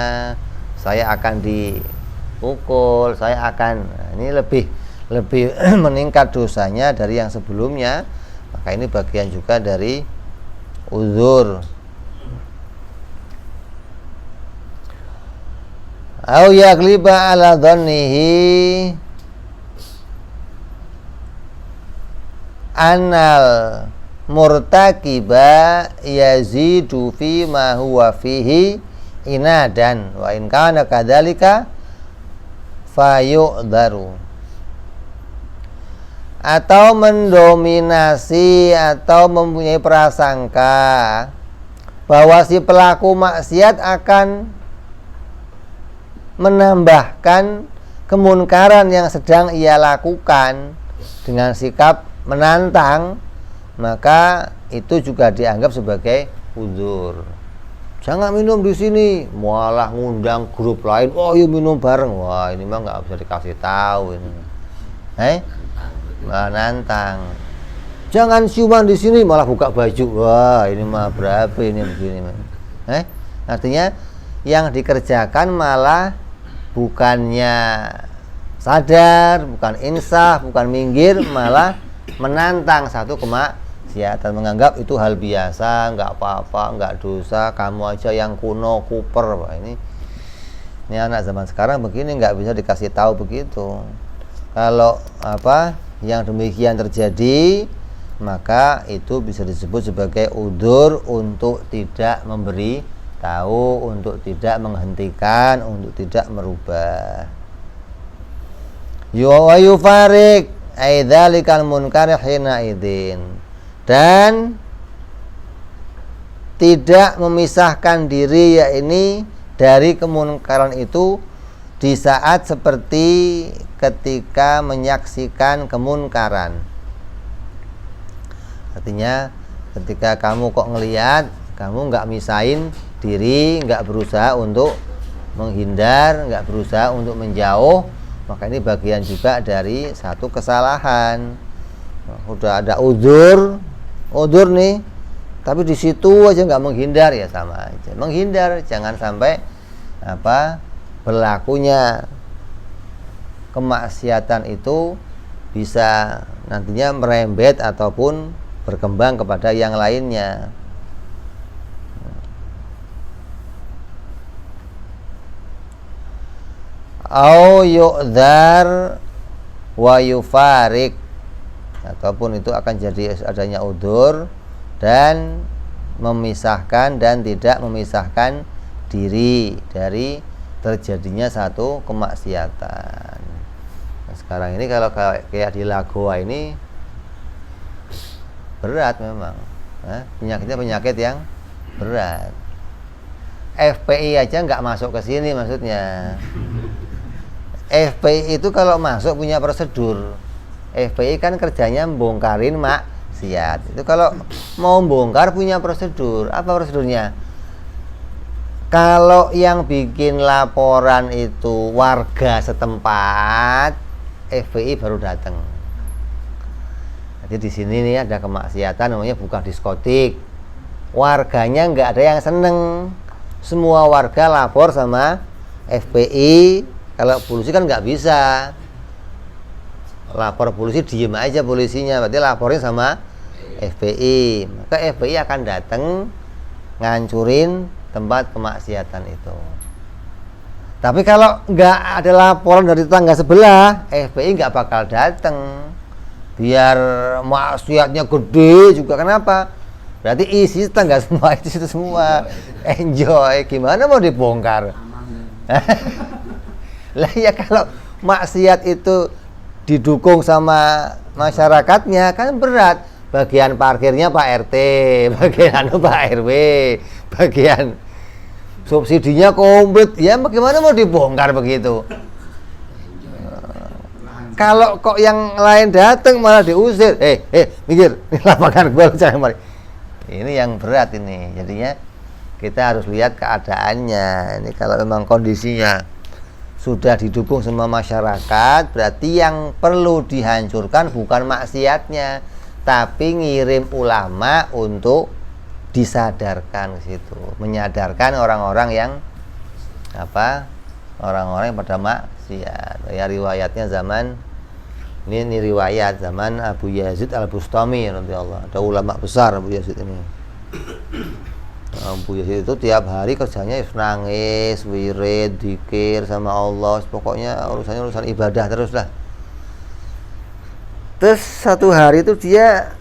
Speaker 1: saya akan dipukul, saya akan. Ini lebih meningkat dosanya dari yang sebelumnya. Maka ini bagian juga dari udzur. Au yagliba ala dhannihi anal murtakiba yazidu fi ma huwa fihi inadan wa in kana kadzalika fayu'dharu. Atau mendominasi atau mempunyai prasangka bahwa si pelaku maksiat akan menambahkan kemunkaran yang sedang ia lakukan dengan sikap menantang, maka itu juga dianggap sebagai udzur. Jangan minum di sini, malah ngundang grup lain, oh yuk minum bareng. Wah, ini mah nggak bisa dikasih tahu ini. Malah nantang. Jangan ciuman di sini, malah buka baju. Wah, ini mah berapa ini begini. Artinya yang dikerjakan malah bukannya sadar, bukan insaf, bukan minggir, malah menantang satu kemaksiatan, menganggap itu hal biasa, nggak apa-apa, nggak dosa, kamu aja yang kuno, kuper. Wah, ini anak zaman sekarang begini, nggak bisa dikasih tahu begitu. Kalau yang demikian terjadi, maka itu bisa disebut sebagai udzur untuk tidak memberi tahu, untuk tidak menghentikan, untuk tidak merubah. wa yufarik aidzalikal munkar hina idzin, dan tidak memisahkan diri yakni dari kemunkaran itu di saat seperti ketika menyaksikan kemunkaran. Artinya ketika kamu kok ngelihat, kamu nggak misahin diri, nggak berusaha untuk menghindar, nggak berusaha untuk menjauh, maka ini bagian juga dari satu kesalahan. Udah ada udzur nih, tapi di situ aja nggak menghindar, ya sama aja. Menghindar, jangan sampai berlakunya kemaksiatan itu bisa nantinya merembet ataupun berkembang kepada yang lainnya. Au yu'dzar wa yufarik, ataupun itu akan jadi adanya udzur dan memisahkan dan tidak memisahkan diri dari terjadinya satu kemaksiatan. Nah, sekarang ini kalau kayak di Lagoa ini berat memang, penyakitnya penyakit yang berat. FPI aja nggak masuk ke sini, maksudnya FPI itu kalau masuk punya prosedur. FPI kan kerjanya bongkarin maksiat. Itu kalau mau bongkar punya prosedur. Apa prosedurnya? Kalau yang bikin laporan itu warga setempat, FPI baru datang. Jadi di sini nih ada kemaksiatan namanya buka diskotik. Warganya nggak ada yang seneng. Semua warga lapor sama FPI. Kalau polisi kan nggak bisa. Lapor polisi diem aja polisinya, berarti laporin sama FPI. Maka FPI akan datang ngancurin tempat kemaksiatan itu. Tapi kalau nggak ada laporan dari tetangga sebelah, FPI nggak bakal datang. Biar maksiatnya gede juga, kenapa? Berarti isi tetangga semua itu semua enjoy. Gimana mau dibongkar? Lah ya kalau maksiat itu didukung sama masyarakatnya kan berat. Bagian parkirnya Pak RT, bagian Pak RW, bagian subsidinya komplit. Ya bagaimana mau dibongkar begitu? Kalau kok yang lain datang malah diusir. Mikir, ini lapangan gua jangan mari. Ini yang berat ini. Jadinya kita harus lihat keadaannya. Ini kalau memang kondisinya sudah didukung sama masyarakat, berarti yang perlu dihancurkan bukan maksiatnya, tapi ngirim ulama untuk disadarkan ke situ, menyadarkan orang-orang yang orang-orang yang pada maksiat. Ya riwayatnya zaman ini riwayat zaman Abu Yazid Al-Bustami radhiyallahu. Ada ulama besar Abu Yazid ini. Abu Yazid itu tiap hari kerjanya nangis, wirid, dzikir sama Allah, pokoknya urusan ibadah terus lah. Terus satu hari itu dia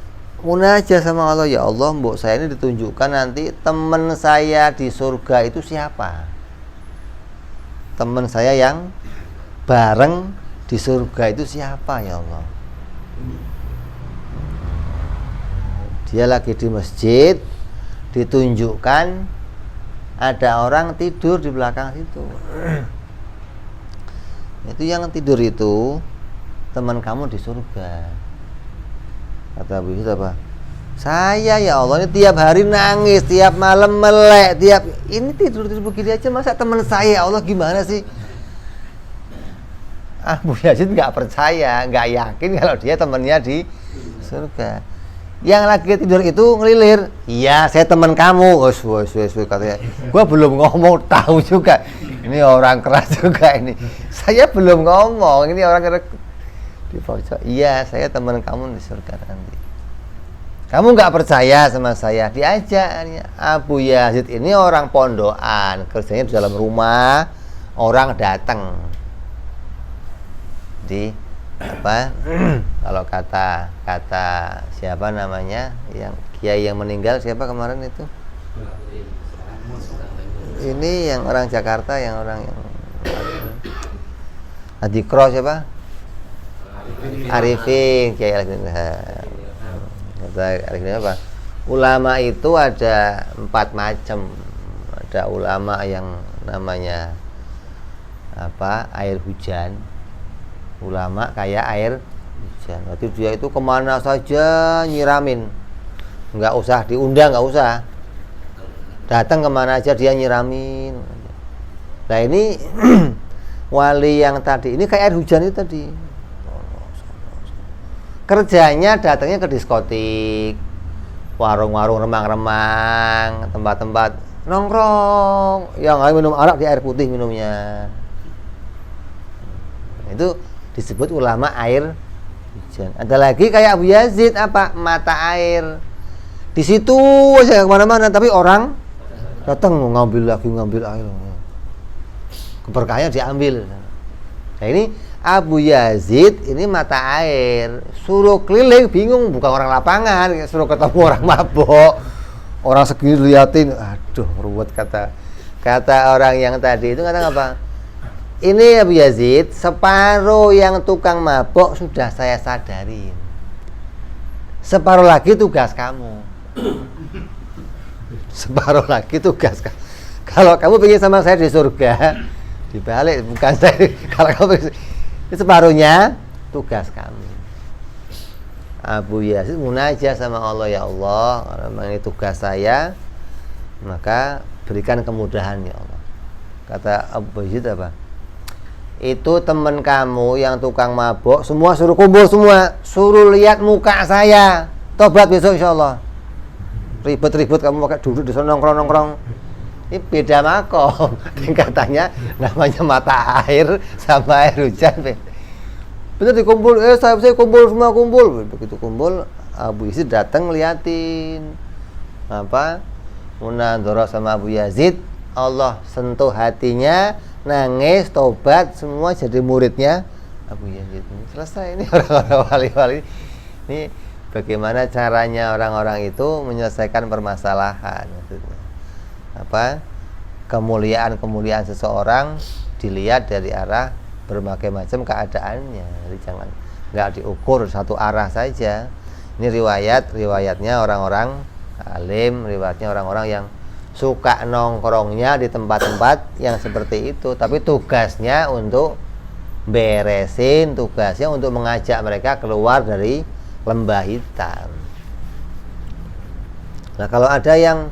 Speaker 1: munajat sama Allah, ya Allah, mbok saya ini ditunjukkan nanti teman saya di surga itu siapa? Teman saya yang bareng di surga itu siapa ya Allah? Dia lagi di masjid, ditunjukkan ada orang tidur di belakang situ. Itu yang tidur itu teman kamu di surga. Kata Abu Yazid apa? Saya ya Allah, ini tiap hari nangis, tiap malam melek, ini tidur begini aja, masa teman saya ya Allah gimana sih? Abu Yazid nggak percaya, nggak yakin kalau dia temannya di surga. Yang lagi tidur itu ngelilir, iya saya teman kamu. Wes katanya, gua belum ngomong, tahu juga ini orang keras juga ini. Saya belum ngomong, ini orang di pojok. Iya saya teman kamu di surga nanti. Kamu nggak percaya sama saya, diajak. Abu Yazid ini orang pondokan, kerjanya di dalam rumah, orang datang di kalau kata siapa namanya yang kiai yang meninggal, siapa kemarin itu, ini yang orang Jakarta, yang orang yang Adikro siapa, Arifin, Kiai Arifin. Kata Arifin apa? Ulama itu ada 4 macam. Ada ulama yang namanya air hujan. Ulama kayak air hujan. Berarti dia itu kemana saja nyiramin, nggak usah diundang, nggak usah, datang kemana aja dia nyiramin. Nah ini wali yang tadi ini kayak air hujan itu tadi, kerjanya datangnya ke diskotik, warung-warung remang-remang, tempat-tempat nongkrong, yang minum arak di air putih minumnya. Itu disebut ulama air hujan. Ada lagi kayak Abu Yazid mata air. Di situ aja kemana-mana, tapi orang datang ngambil air. Keberkahannya diambil. Nah ini Abu Yazid ini mata air, suruh keliling bingung, bukan orang lapangan, suruh ketemu orang mabok, orang segini liatin, aduh ruwet kata orang yang tadi itu kata apa? Ini Abu Yazid, separuh yang tukang mabok sudah saya sadarin, separuh lagi tugas kamu. Separuh lagi tugas kamu. Kalau kamu pengen sama saya di surga, dibalik bukan saya. Kalau kamu separuhnya tugas kamu. Abu Yazid munajat sama Allah, ya Allah, kalau memang ini tugas saya, maka berikan kemudahan ya Allah. Kata Abu Yazid itu teman kamu yang tukang mabok semua suruh kumpul semua, suruh lihat muka saya, tobat besok insya Allah. Ribet-ribet kamu pakai duduk di sana nongkrong. Ini beda makom, tingkatannya namanya mata air sama air hujan. Bener dikumpul, saya kumpul semua kumpul. Begitu kumpul, Abu Yazid datang liatin munadharah sama Abu Yazid. Allah sentuh hatinya, nangis, tobat, semua jadi muridnya Abu Yazid. Selesai ini orang-orang wali-wali. Ini bagaimana caranya orang-orang itu menyelesaikan permasalahan. Kemuliaan seseorang dilihat dari arah berbagai macam keadaannya. Jadi jangan nggak diukur satu arah saja. Ini riwayatnya orang-orang alim, riwayatnya orang-orang yang suka nongkrongnya di tempat-tempat yang seperti itu, tapi tugasnya untuk beresin, tugasnya untuk mengajak mereka keluar dari lembah hitam. Nah kalau ada yang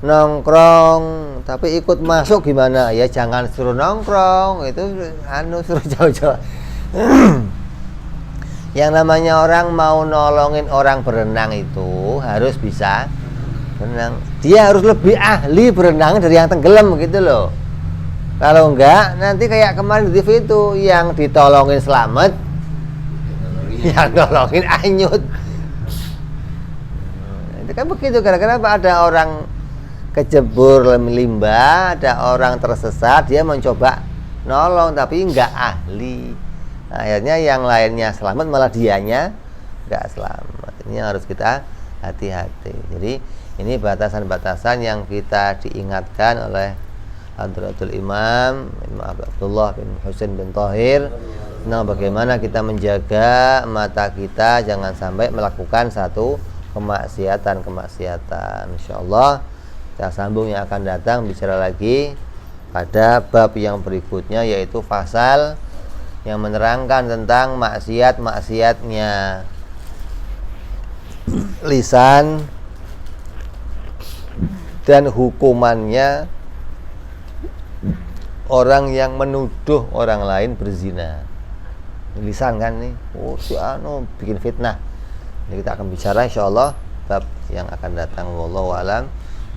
Speaker 1: nongkrong tapi ikut masuk gimana? Ya jangan suruh nongkrong, itu suruh jauh-jauh. Yang namanya orang mau nolongin orang berenang itu harus bisa berenang. Dia harus lebih ahli berenang dari yang tenggelam gitu loh. Kalau enggak nanti kayak kemarin di TV itu yang ditolongin selamat, yang nolongin anyut. Itu kan begitu, gara-gara ada orang kejebur limbah, ada orang tersesat, dia mencoba nolong tapi enggak ahli. Nah, akhirnya yang lainnya selamat, malah dianya enggak selamat. Ini yang harus kita hati-hati. Jadi ini batasan-batasan yang kita diingatkan oleh Hadratul Imam Abdullah bin Husain bin Thahir. Nah, bagaimana kita menjaga mata kita jangan sampai melakukan satu kemaksiatan. Insyaallah kita sambung yang akan datang bicara lagi pada bab yang berikutnya, yaitu pasal yang menerangkan tentang maksiat-maksiatnya lisan dan hukumannya orang yang menuduh orang lain berzina. Lisan kan nih, bikin fitnah. Jadi kita akan bicara insyaallah bab yang akan datang. Wallahu a'lam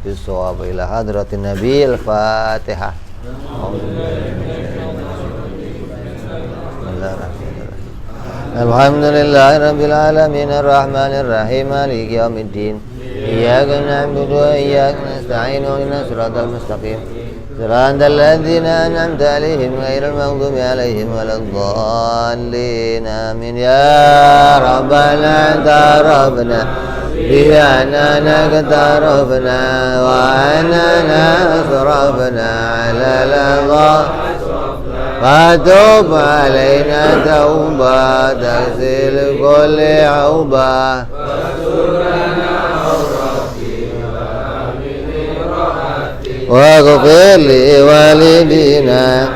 Speaker 1: bishawab. Ila hadratin Nabi al-Fatihah. Alhamdulillahirabbil alamin arrahmanir rahim maliki yaumiddin. Iyyaka na'budu wa iyyaka nasta'in ihdinas siratal mustaqim. Siratal ladzina an'amta 'alaihim ghairil maghdubi 'alaihim waladdallin. Amin ya rabbana tarabna biyana naqtarabna wa anana asrabna 'ala al-Allah وتب علينا توبة تغسل كل عوبة واغفر لوالدينا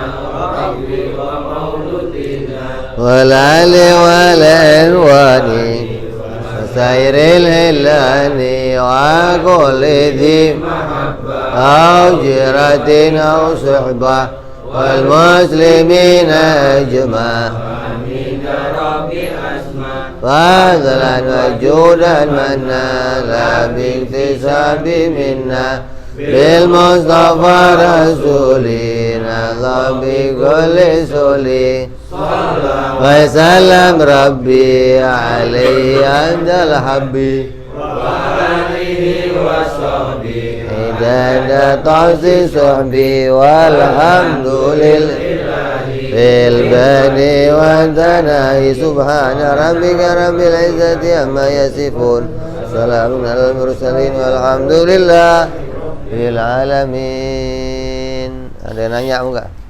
Speaker 1: والآل والإخوان وسائر الهلال وكل ذي أو جيرة أو صحبة والمسلمين أجمع فضلا وجودا منا لا باكتساب منا بالمصطفى رسولنا الله بكل سولي وسلم ربي عليه أنت الحبي وآله وصحبه عدد طعس صحبي والحمد لله في البدء والثناء سبحان ربك رب العزة عما يصفون سلام على المرسلين والحمد لله Alamin. Ada yang nanya enggak?